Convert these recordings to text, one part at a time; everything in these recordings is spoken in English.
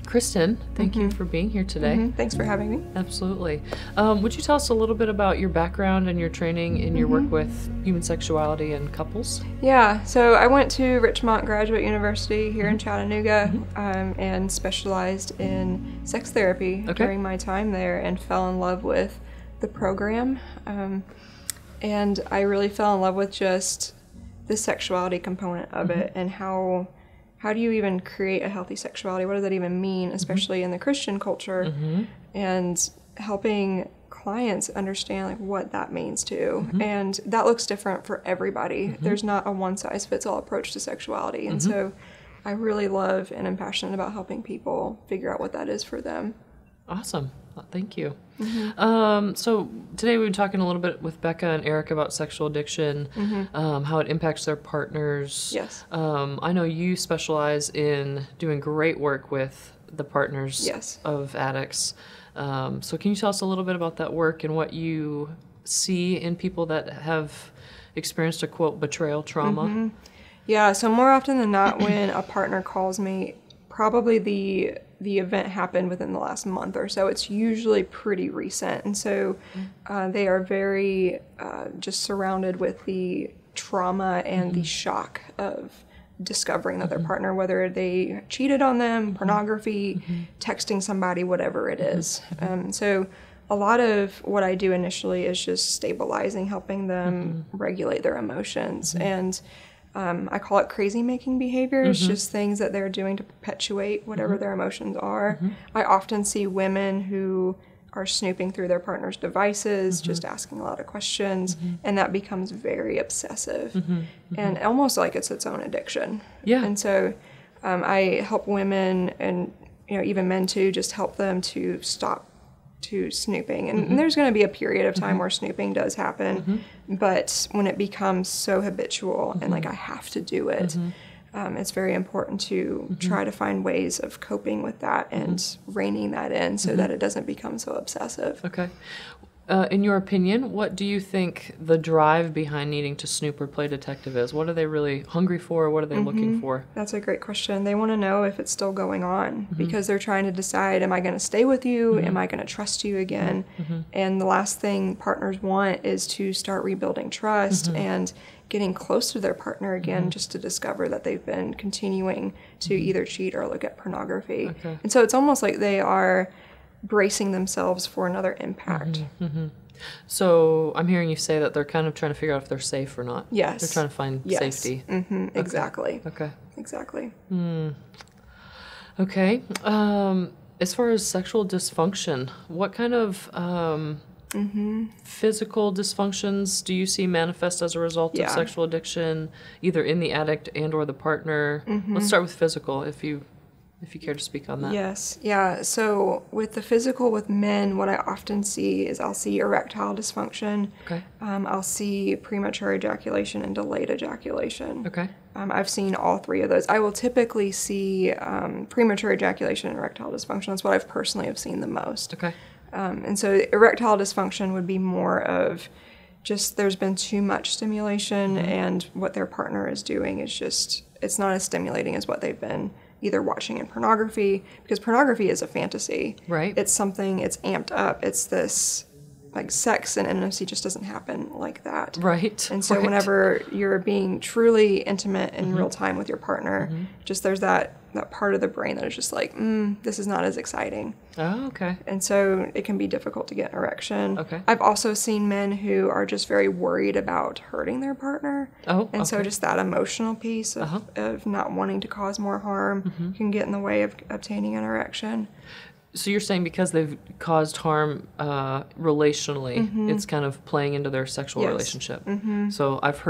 Kristin, thank you for being here today. Thanks for having me. Absolutely. Would you tell us a little bit about your background and your training in your work with human sexuality and couples? Yeah, so I went to Richmond Graduate University here in Chattanooga and specialized in sex therapy during my time there, and fell in love with the program. And I really fell in love with just the sexuality component of it, and how do you even create a healthy sexuality? What does that even mean, especially in the Christian culture? And helping clients understand like what that means too. And that looks different for everybody. There's not a one-size-fits-all approach to sexuality. And so I really love and am passionate about helping people figure out what that is for them. Awesome. Thank you. So today we've been talking a little bit with Becca and Eric about sexual addiction, how it impacts their partners. Yes. I know you specialize in doing great work with the partners of addicts. So can you tell us a little bit about that work and what you see in people that have experienced a, quote, betrayal trauma? Yeah, so more often than not when a partner calls me, probably the event happened within the last month or so. It's usually pretty recent. And so they are very just surrounded with the trauma and the shock of discovering that their partner, whether they cheated on them, pornography, texting somebody, whatever it is. So a lot of what I do initially is just stabilizing, helping them regulate their emotions. And I call it crazy-making behaviors, just things that they're doing to perpetuate whatever their emotions are. I often see women who are snooping through their partner's devices, just asking a lot of questions, and that becomes very obsessive, and almost like it's its own addiction. And so I help women, and even men too, just help them to stop to snooping. And there's going to be a period of time where snooping does happen, but when it becomes so habitual and like I have to do it, it's very important to try to find ways of coping with that and reining that in so that it doesn't become so obsessive. Okay. In your opinion, what do you think the drive behind needing to snoop or play detective is? What are they really hungry for? What are they looking for? That's a great question. They want to know if it's still going on because they're trying to decide, am I going to stay with you? Am I going to trust you again? And the last thing partners want is to start rebuilding trust and getting close to their partner again, just to discover that they've been continuing to either cheat or look at pornography. And so it's almost like they are bracing themselves for another impact. So I'm hearing you say that they're kind of trying to figure out if they're safe or not. Yes. They're trying to find safety. Exactly. Okay. Exactly. Okay. As far as sexual dysfunction, what kind of physical dysfunctions do you see manifest as a result of sexual addiction, either in the addict and or the partner? Let's start with physical, if you care to speak on that. Yes. Yeah. So with the physical, with men, what I often see is I'll see erectile dysfunction. Okay. I'll see premature ejaculation and delayed ejaculation. Okay. I've seen all three of those. I will typically see premature ejaculation and erectile dysfunction. That's what I've personally have seen the most. Okay. And so erectile dysfunction would be more of just there's been too much stimulation and what their partner is doing is just, it's not as stimulating as what they've been either watching in pornography, because pornography is a fantasy. Right. It's something, it's amped up. It's this, like, sex and intimacy just doesn't happen like that. Right. And so whenever you're being truly intimate in real time with your partner, just there's that part of the brain that is just like, this is not as exciting. Oh, okay. And so it can be difficult to get an erection. Okay. I've also seen men who are just very worried about hurting their partner. Oh, and so just that emotional piece of not wanting to cause more harm can get in the way of obtaining an erection. So you're saying because they've caused harm relationally, it's kind of playing into their sexual relationship. So I've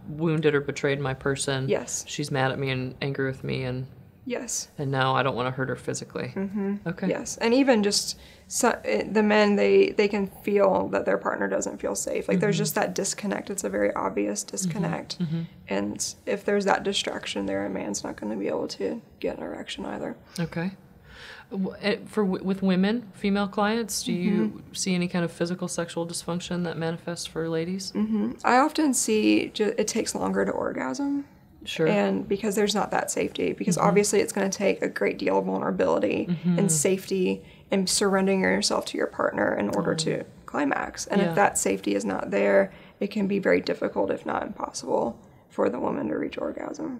wounded or betrayed my person. Yes. She's mad at me and angry with me, and and now I don't want to hurt her physically. Okay. Yes, and even just the men, they can feel that their partner doesn't feel safe. Like there's just that disconnect. It's a very obvious disconnect, and if there's that distraction there, a man's not going to be able to get an erection either. Okay. With women, female clients, do you see any kind of physical sexual dysfunction that manifests for ladies? I often see it takes longer to orgasm. Sure. And because there's not that safety, because obviously it's going to take a great deal of vulnerability and safety and surrendering yourself to your partner in order to climax. And if that safety is not there, it can be very difficult, if not impossible, for the woman to reach orgasm.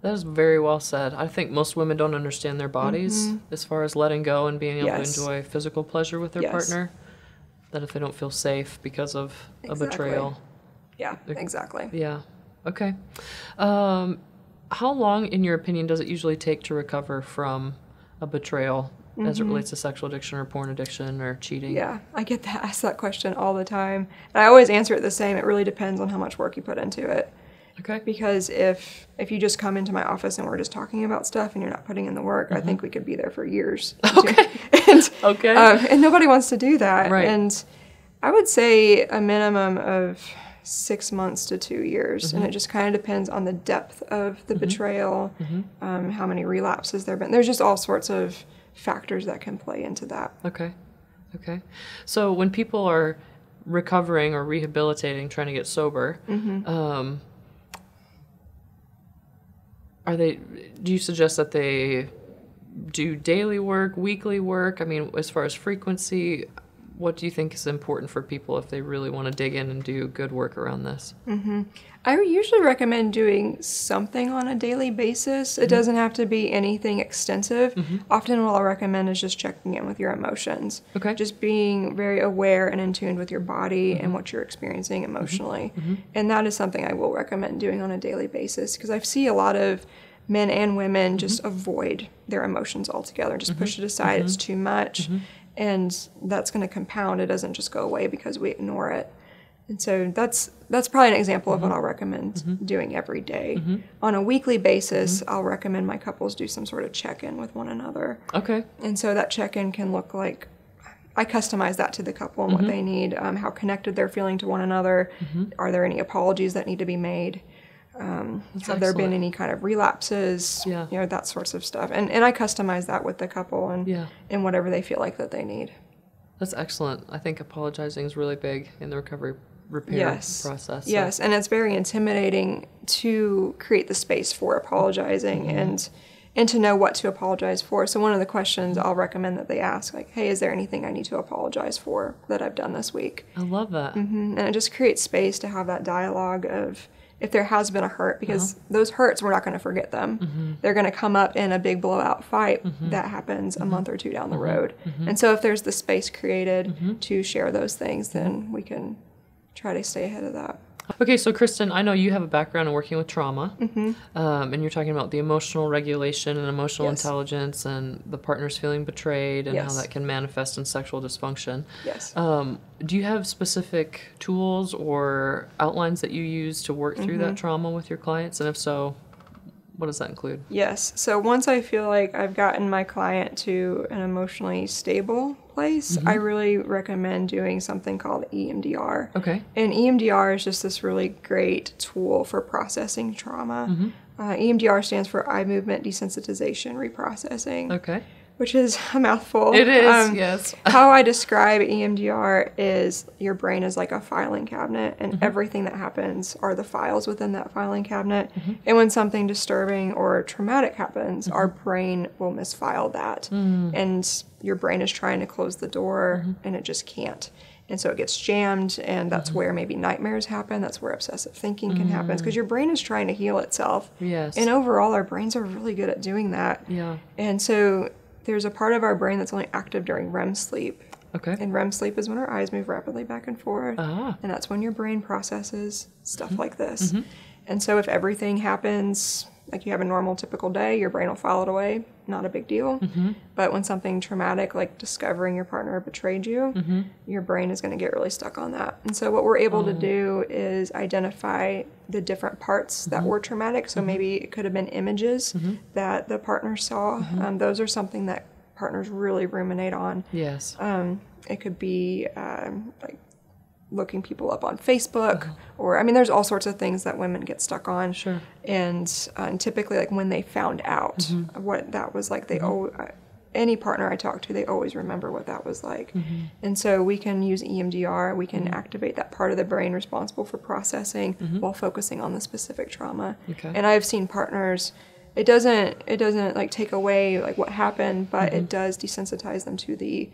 That is very well said. I think most women don't understand their bodies as far as letting go and being able to enjoy physical pleasure with their partner. That if they don't feel safe because of a betrayal. Yeah, exactly. Yeah. Okay. How long, in your opinion, does it usually take to recover from a betrayal as it relates to sexual addiction or porn addiction or cheating? Yeah, I get asked that question all the time. And I always answer it the same. It really depends on how much work you put into it. Okay. Because if you just come into my office and we're just talking about stuff and you're not putting in the work, I think we could be there for years. Okay. And nobody wants to do that. Right. And I would say a minimum of 6 months to 2 years. And it just kind of depends on the depth of the betrayal, how many relapses there have been. There's just all sorts of factors that can play into that. Okay. So when people are recovering or rehabilitating, trying to get sober, do you suggest that they do daily work, weekly work? I mean, as far as frequency, what do you think is important for people if they really want to dig in and do good work around this? I usually recommend doing something on a daily basis. It doesn't have to be anything extensive. Often what I'll recommend is just checking in with your emotions. Okay. Just being very aware and in tune with your body and what you're experiencing emotionally. And that is something I will recommend doing on a daily basis, because I see a lot of men and women just avoid their emotions altogether, just push it aside. It's too much. And that's going to compound. It doesn't just go away because we ignore it. And so that's probably an example of what I'll recommend doing every day. On a weekly basis, I'll recommend my couples do some sort of check-in with one another. Okay. And so that check-in can look like, I customize that to the couple and what they need, how connected they're feeling to one another. Are there any apologies that need to be made? Have there been any kind of relapses? Yeah. You know, that sorts of stuff. And I customize that with the couple and whatever they feel like that they need. That's excellent. I think apologizing is really big in the recovery repair process. So. Yes, and it's very intimidating to create the space for apologizing and to know what to apologize for. So one of the questions I'll recommend that they ask, like, hey, is there anything I need to apologize for that I've done this week? I love that. And it just creates space to have that dialogue of, if there has been a hurt, because those hurts, we're not going to forget them. They're going to come up in a big blowout fight that happens a month or two down the road. And so if there's the space created to share those things, then we can try to stay ahead of that. Okay, so Kristin, I know you have a background in working with trauma, and you're talking about the emotional regulation and emotional intelligence and the partners feeling betrayed and how that can manifest in sexual dysfunction. Yes. Do you have specific tools or outlines that you use to work through that trauma with your clients? And if so, what does that include? Yes. So once I feel like I've gotten my client to an emotionally stable place, I really recommend doing something called EMDR. Okay. And EMDR is just this really great tool for processing trauma. EMDR stands for eye movement desensitization reprocessing. Okay. Which is a mouthful. It is, yes. How I describe EMDR is your brain is like a filing cabinet, and everything that happens are the files within that filing cabinet. And when something disturbing or traumatic happens, our brain will misfile that. And your brain is trying to close the door, and it just can't. And so it gets jammed, and that's where maybe nightmares happen. That's where obsessive thinking can happen, because your brain is trying to heal itself. Yes. And overall, our brains are really good at doing that. Yeah. And so there's a part of our brain that's only active during REM sleep. Okay. And REM sleep is when our eyes move rapidly back and forth. And that's when your brain processes stuff like this. And so if everything happens like you have a normal, typical day, your brain will file it away. Not a big deal. But when something traumatic, like discovering your partner betrayed you, your brain is going to get really stuck on that. And so what we're able to do is identify the different parts that were traumatic. So maybe it could have been images that the partner saw. Those are something that partners really ruminate on. Yes. It could be like looking people up on Facebook, or I mean, there's all sorts of things that women get stuck on. Sure. And typically, like when they found out what that was like, they any partner I talk to, they always remember what that was like. And so we can use EMDR. We can activate that part of the brain responsible for processing while focusing on the specific trauma. Okay. And I've seen partners, it doesn't like take away like what happened, but it does desensitize them to the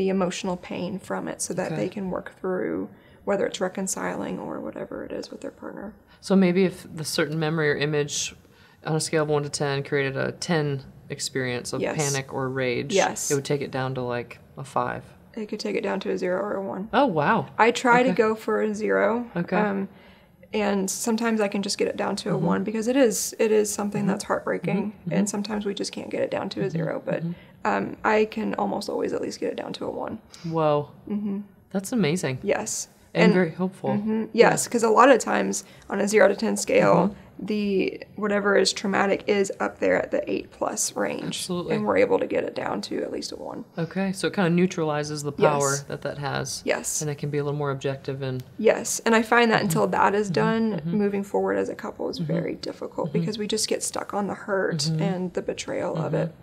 emotional pain from it so that they can work through whether it's reconciling or whatever it is with their partner. So maybe if the certain memory or image on a scale of 1 to 10 created a 10 experience of panic or rage, it would take it down to like a 5. It could take it down to a 0 or a 1. Oh, wow. I try to go for a 0. Okay. And sometimes I can just get it down to a 1 because it is something that's heartbreaking. And sometimes we just can't get it down to a 0. But I can almost always at least get it down to a 1. Whoa. That's amazing. Yes. And very hopeful. Yes, because a lot of times on a 0 to 10 scale, the whatever is traumatic is up there at the 8+ range. Absolutely. And we're able to get it down to at least a 1. Okay, so it kind of neutralizes the power that has. Yes. And it can be a little more objective and... Yes, and I find that until that is done, moving forward as a couple is very difficult because we just get stuck on the hurt and the betrayal of it.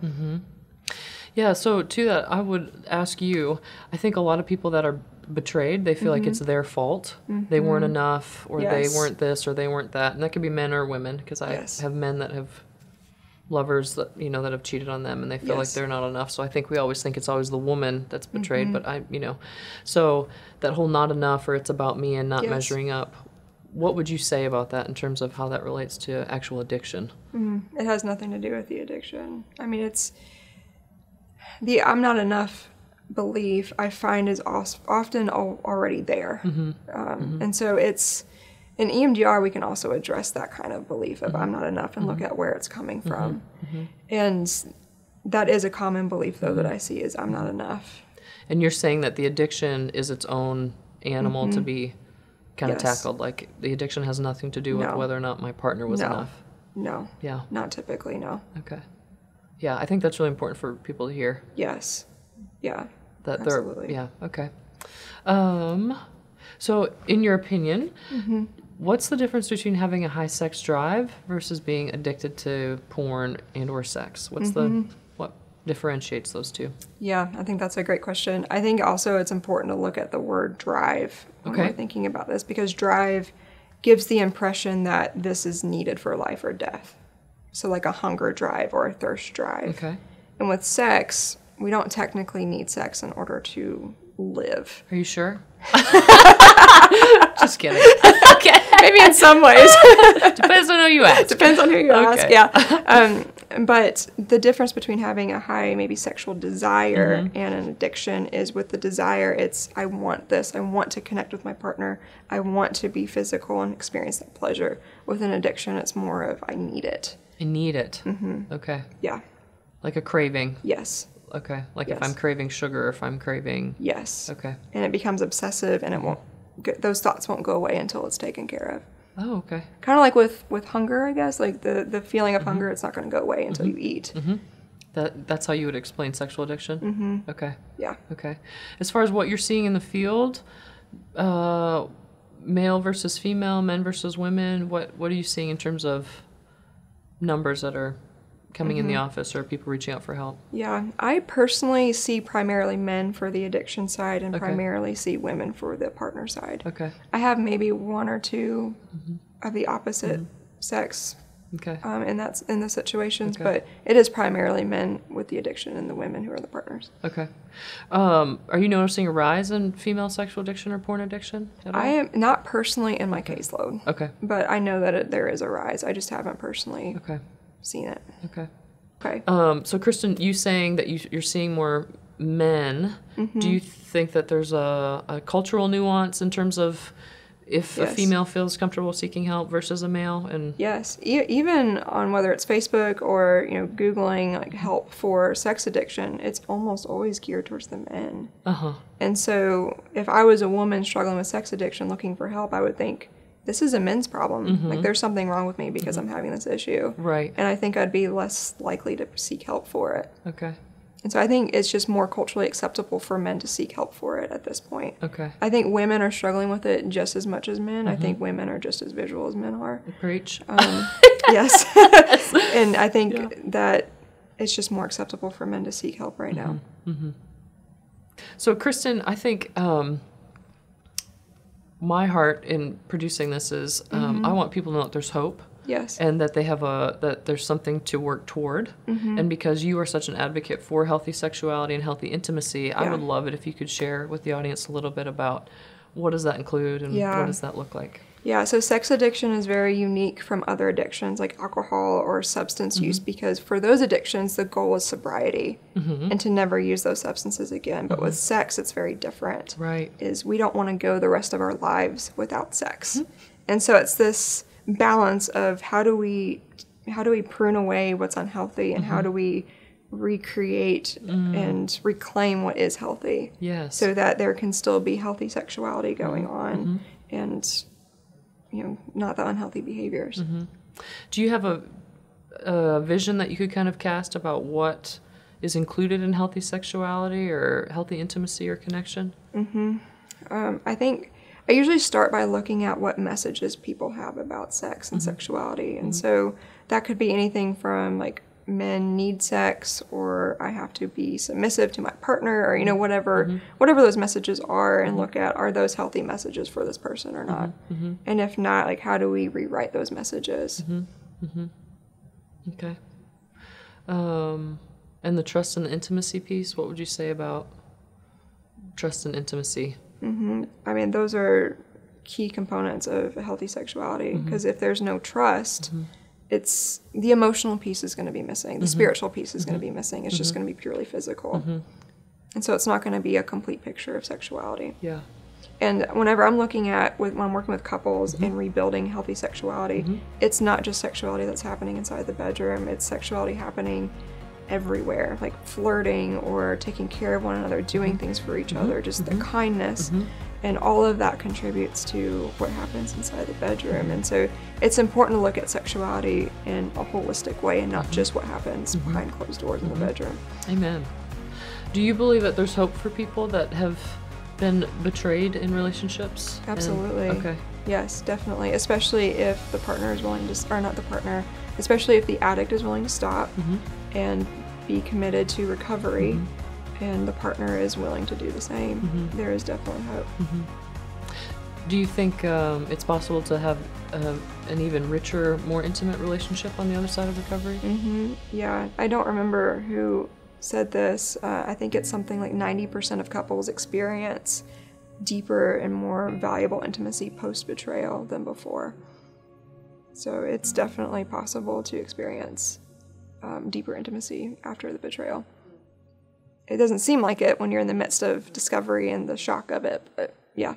Yeah, so to that, I would ask you, I think a lot of people that are betrayed, they feel like it's their fault. They weren't enough, or they weren't this, or they weren't that. And that could be men or women, because I have men that have lovers that, that have cheated on them, and they feel like they're not enough. So I think we always think it's always the woman that's betrayed, but so that whole not enough, or it's about me and not measuring up. What would you say about that in terms of how that relates to actual addiction? It has nothing to do with the addiction. I mean, it's the I'm not enough belief I find is often already there. And so it's in EMDR we can also address that kind of belief of I'm not enough and look at where it's coming from. And that is a common belief though that I see is I'm not enough. And you're saying that the addiction is its own animal to be kind of tackled, like the addiction has nothing to do with whether or not my partner was enough. No. Yeah. Not typically, no. Okay. Yeah, I think that's really important for people to hear. Yes. Yeah. That absolutely. they're okay. So in your opinion, what's the difference between having a high sex drive versus being addicted to porn and or sex? What's what differentiates those two? Yeah, I think that's a great question. I think also it's important to look at the word drive when we're thinking about this, because drive gives the impression that this is needed for life or death. So like a hunger drive or a thirst drive. Okay. And with sex, we don't technically need sex in order to live. Are you sure? Just kidding. Okay. Maybe in some ways. Depends on who you ask. Depends on who you ask, yeah. But the difference between having a high maybe sexual desire and an addiction is with the desire, it's I want this. I want to connect with my partner. I want to be physical and experience that pleasure. With an addiction, it's more of I need it. I need it. Okay. Yeah. Like a craving. Yes. Okay. Like if I'm craving sugar, if I'm craving... Yes. Okay. And it becomes obsessive, and it won't. Those thoughts won't go away until it's taken care of. Oh, okay. Kind of like with hunger, I guess. Like the feeling of hunger, it's not going to go away until you eat. That's how you would explain sexual addiction? Okay. Yeah. Okay. As far as what you're seeing in the field, male versus female, men versus women, what are you seeing in terms of numbers that are coming in the office or people reaching out for help? Yeah, I personally see primarily men for the addiction side and primarily see women for the partner side. Okay. I have maybe 1 or 2 of the opposite sex in the situations, but it is primarily men with the addiction and the women who are the partners. Okay. Are you noticing a rise in female sexual addiction or porn addiction at all? I am not personally in my caseload. Okay. But I know that there is a rise. I just haven't personally seen it. Okay. Okay. So Kristin, you saying that you're seeing more men, do you think that there's a cultural nuance in terms of if a female feels comfortable seeking help versus a male? And yes, even on whether it's Facebook or Googling like help for sex addiction, it's almost always geared towards the men. And so if I was a woman struggling with sex addiction looking for help, I would think this is a men's problem. Like there's something wrong with me because I'm having this issue. Right. And I think I'd be less likely to seek help for it. Okay. And so I think it's just more culturally acceptable for men to seek help for it at this point. Okay. I think women are struggling with it just as much as men. I think women are just as visual as men are. Preach. Yes. And I think that it's just more acceptable for men to seek help right now. So, Kristin, I think my heart in producing this is I want people to know that there's hope. Yes. And that they have that there's something to work toward. And because you are such an advocate for healthy sexuality and healthy intimacy, I would love it if you could share with the audience a little bit about what does that include and what does that look like? Yeah, so sex addiction is very unique from other addictions like alcohol or substance use, because for those addictions, the goal is sobriety and to never use those substances again. But with sex, it's very different. Right. Is we don't want to go the rest of our lives without sex. And so it's this balance of how do we prune away what's unhealthy and how do we recreate and reclaim what is healthy. Yes. So that there can still be healthy sexuality going on and not the unhealthy behaviors. Do you have a vision that you could kind of cast about what is included in healthy sexuality or healthy intimacy or connection? I think I usually start by looking at what messages people have about sex and sexuality. And so that could be anything from like men need sex, or I have to be submissive to my partner, or whatever those messages are, and look at, are those healthy messages for this person or not? And if not, like, how do we rewrite those messages? Okay. And the trust and the intimacy piece, what would you say about trust and intimacy? I mean, those are key components of a healthy sexuality, because if there's no trust, it's the emotional piece is going to be missing. The spiritual piece is going to be missing. It's just going to be purely physical. And so it's not going to be a complete picture of sexuality. Yeah. And whenever I'm looking at, when I'm working with couples and rebuilding healthy sexuality, it's not just sexuality that's happening inside the bedroom. It's sexuality happening everywhere, like flirting or taking care of one another, doing things for each other, just the kindness. And all of that contributes to what happens inside the bedroom. And so it's important to look at sexuality in a holistic way and not just what happens behind closed doors in the bedroom. Amen. Do you believe that there's hope for people that have been betrayed in relationships? Absolutely. Okay. Yes, definitely. Especially if the partner is willing to, or not the partner, especially if the addict is willing to stop and be committed to recovery. And the partner is willing to do the same, there is definitely hope. Do you think it's possible to have an even richer, more intimate relationship on the other side of recovery? Yeah, I don't remember who said this. I think it's something like 90% of couples experience deeper and more valuable intimacy post-betrayal than before. So it's definitely possible to experience deeper intimacy after the betrayal. It doesn't seem like it when you're in the midst of discovery and the shock of it, but yeah.